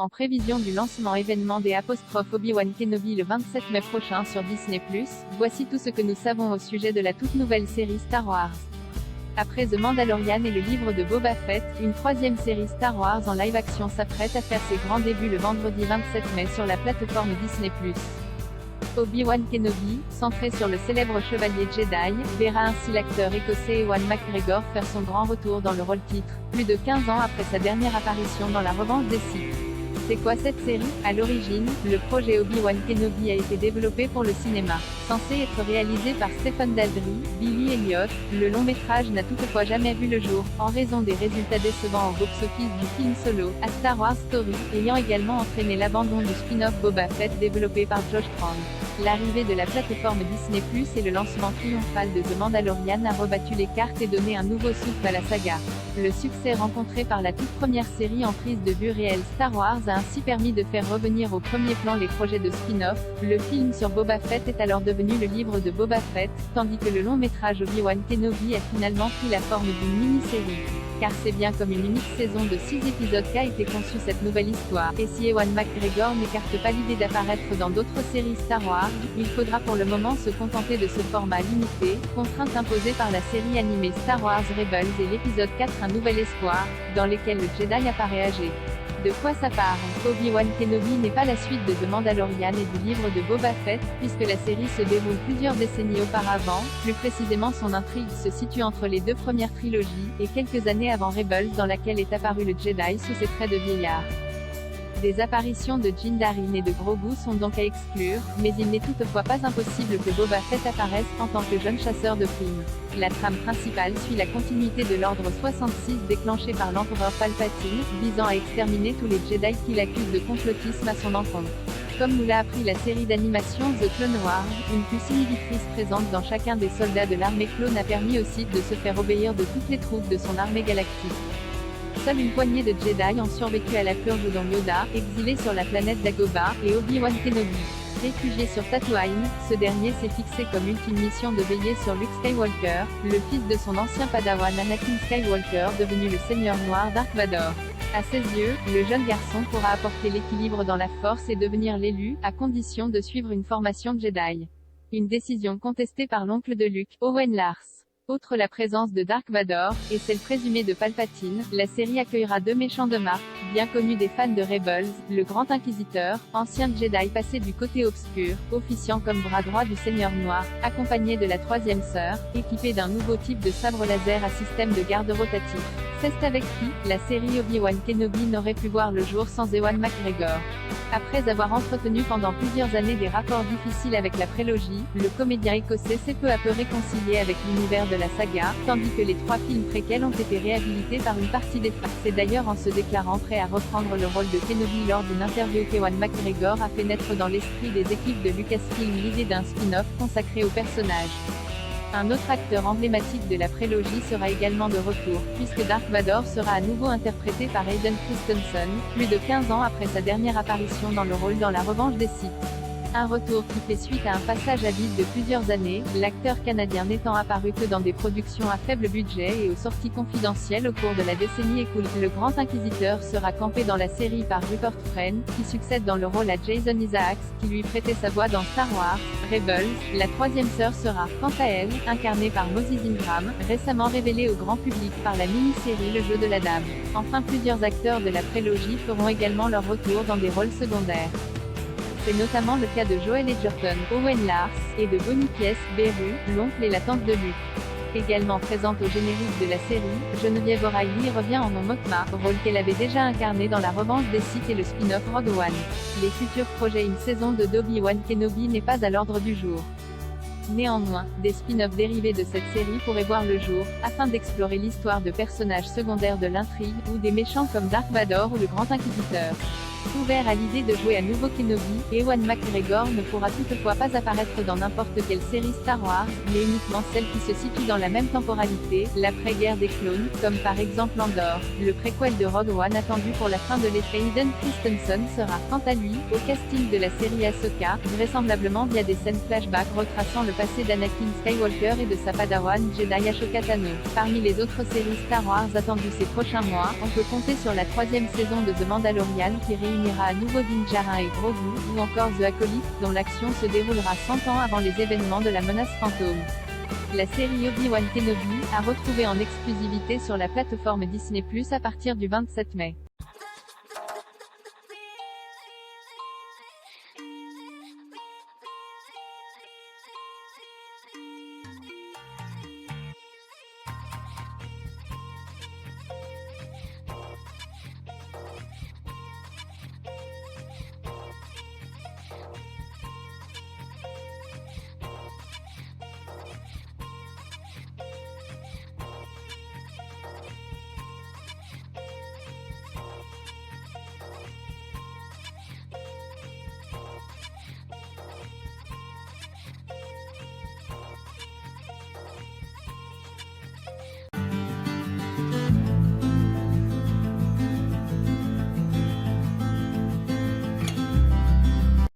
En prévision du lancement événement des Obi-Wan Kenobi le 27 mai prochain sur Disney+, voici tout ce que nous savons au sujet de la toute nouvelle série Star Wars. Après The Mandalorian et le livre de Boba Fett, une troisième série Star Wars en live-action s'apprête à faire ses grands débuts le vendredi 27 mai sur la plateforme Disney+. Obi-Wan Kenobi, centré sur le célèbre chevalier Jedi, verra ainsi l'acteur écossais Ewan McGregor faire son grand retour dans le rôle-titre, plus de 15 ans après sa dernière apparition dans La Revanche des Sith. C'est quoi cette série? À l'origine, le projet Obi-Wan Kenobi a été développé pour le cinéma. Censé être réalisé par Stephen Daldry, Billy Elliot, le long métrage n'a toutefois jamais vu le jour, en raison des résultats décevants au box-office du film Solo, A Star Wars Story, ayant également entraîné l'abandon du spin-off Boba Fett développé par Josh Trank. L'arrivée de la plateforme Disney+, et le lancement triomphal de The Mandalorian a rebattu les cartes et donné un nouveau souffle à la saga. Le succès rencontré par la toute première série en prise de vue réelle Star Wars a ainsi permis de faire revenir au premier plan les projets de spin-off. Le film sur Boba Fett est alors devenu le livre de Boba Fett, tandis que le long métrage Obi-Wan Kenobi a finalement pris la forme d'une mini-série. Car c'est bien comme une unique saison de 6 épisodes qu'a été conçue cette nouvelle histoire, et si Ewan McGregor n'écarte pas l'idée d'apparaître dans d'autres séries Star Wars, il faudra pour le moment se contenter de ce format limité, contrainte imposée par la série animée Star Wars Rebels et l'épisode 4 Un Nouvel Espoir, dans lesquels le Jedi apparaît âgé. De quoi ça parle? Obi-Wan Kenobi n'est pas la suite de The Mandalorian et du livre de Boba Fett, puisque la série se déroule plusieurs décennies auparavant, plus précisément son intrigue se situe entre les deux premières trilogies, et quelques années avant Rebels dans laquelle est apparu le Jedi sous ses traits de vieillard. Des apparitions de Din Djarin et de Grogu sont donc à exclure, mais il n'est toutefois pas impossible que Boba Fett apparaisse en tant que jeune chasseur de primes. La trame principale suit la continuité de l'ordre 66 déclenché par l'empereur Palpatine, visant à exterminer tous les Jedi qu'il accuse de complotisme à son encontre. Comme nous l'a appris la série d'animation The Clone Wars, une puce inhibitrice présente dans chacun des soldats de l'armée clone a permis au Sith de se faire obéir de toutes les troupes de son armée galactique. Seule une poignée de Jedi ont survécu à la purge dont Yoda, exilé sur la planète Dagobah, et Obi-Wan Kenobi. Réfugié sur Tatooine, ce dernier s'est fixé comme ultime mission de veiller sur Luke Skywalker, le fils de son ancien padawan Anakin Skywalker devenu le Seigneur Noir Dark Vador. À ses yeux, le jeune garçon pourra apporter l'équilibre dans la Force et devenir l'élu, à condition de suivre une formation Jedi. Une décision contestée par l'oncle de Luke, Owen Lars. Outre la présence de Dark Vador, et celle présumée de Palpatine, la série accueillera deux méchants de marque, bien connus des fans de Rebels, le Grand Inquisiteur, ancien Jedi passé du côté obscur, officiant comme bras droit du Seigneur Noir, accompagné de la troisième sœur, équipé d'un nouveau type de sabre laser à système de garde rotatif. C'est avec qui, la série Obi-Wan Kenobi n'aurait pu voir le jour sans Ewan McGregor. Après avoir entretenu pendant plusieurs années des rapports difficiles avec la prélogie, le comédien écossais s'est peu à peu réconcilié avec l'univers de la saga, tandis que les 3 films préquels ont été réhabilités par une partie des fans. C'est d'ailleurs en se déclarant prêt à reprendre le rôle de Kenobi lors d'une interview qu'Ewan McGregor a fait naître dans l'esprit des équipes de Lucasfilm l'idée d'un spin-off consacré au personnage. Un autre acteur emblématique de la prélogie sera également de retour, puisque Dark Vador sera à nouveau interprété par Hayden Christensen, plus de 15 ans après sa dernière apparition dans le rôle dans La Revanche des Sith. Un retour qui fait suite à un passage à vide de plusieurs années, l'acteur canadien n'étant apparu que dans des productions à faible budget et aux sorties confidentielles au cours de la décennie écoulée. Le Grand Inquisiteur sera campé dans la série par Rupert Friend, qui succède dans le rôle à Jason Isaacs, qui lui prêtait sa voix dans Star Wars Rebels. La troisième sœur sera, quant à elle, incarnée par Moses Ingram, récemment révélée au grand public par la mini-série Le Jeu de la Dame. Enfin, plusieurs acteurs de la prélogie feront également leur retour dans des rôles secondaires. C'est notamment le cas de Joel Edgerton, Owen Lars, et de Bonnie Piesse, Beru, l'oncle et la tante de Luke. Également présente au générique de la série, Geneviève O'Reilly revient en Mon Mothma, rôle qu'elle avait déjà incarné dans La Revanche des Sith et le spin-off Rogue One. Les futurs projets une saison de Obi-Wan Kenobi n'est pas à l'ordre du jour. Néanmoins, des spin-offs dérivés de cette série pourraient voir le jour, afin d'explorer l'histoire de personnages secondaires de l'intrigue, ou des méchants comme Dark Vador ou le Grand Inquisiteur. Ouvert à l'idée de jouer à nouveau Kenobi, Ewan McGregor ne pourra toutefois pas apparaître dans n'importe quelle série Star Wars, mais uniquement celle qui se situe dans la même temporalité, l'après-guerre des clones, comme par exemple Andor. Le préquel de Rogue One attendu pour la fin de l'été. Hayden Christensen sera, quant à lui, au casting de la série Ahsoka, vraisemblablement via des scènes flashback retraçant le passé d'Anakin Skywalker et de sa padawan Jedi Ashoka Tano. Parmi les autres séries Star Wars attendues ces prochains mois, on peut compter sur la 3e saison de The Mandalorian qui réunira à nouveau Din Djarin et Grogu, ou encore The Acolyte, dont l'action se déroulera 100 ans avant les événements de la menace fantôme. La série Obi-Wan Kenobi, à retrouver en exclusivité sur la plateforme Disney+ à partir du 27 mai.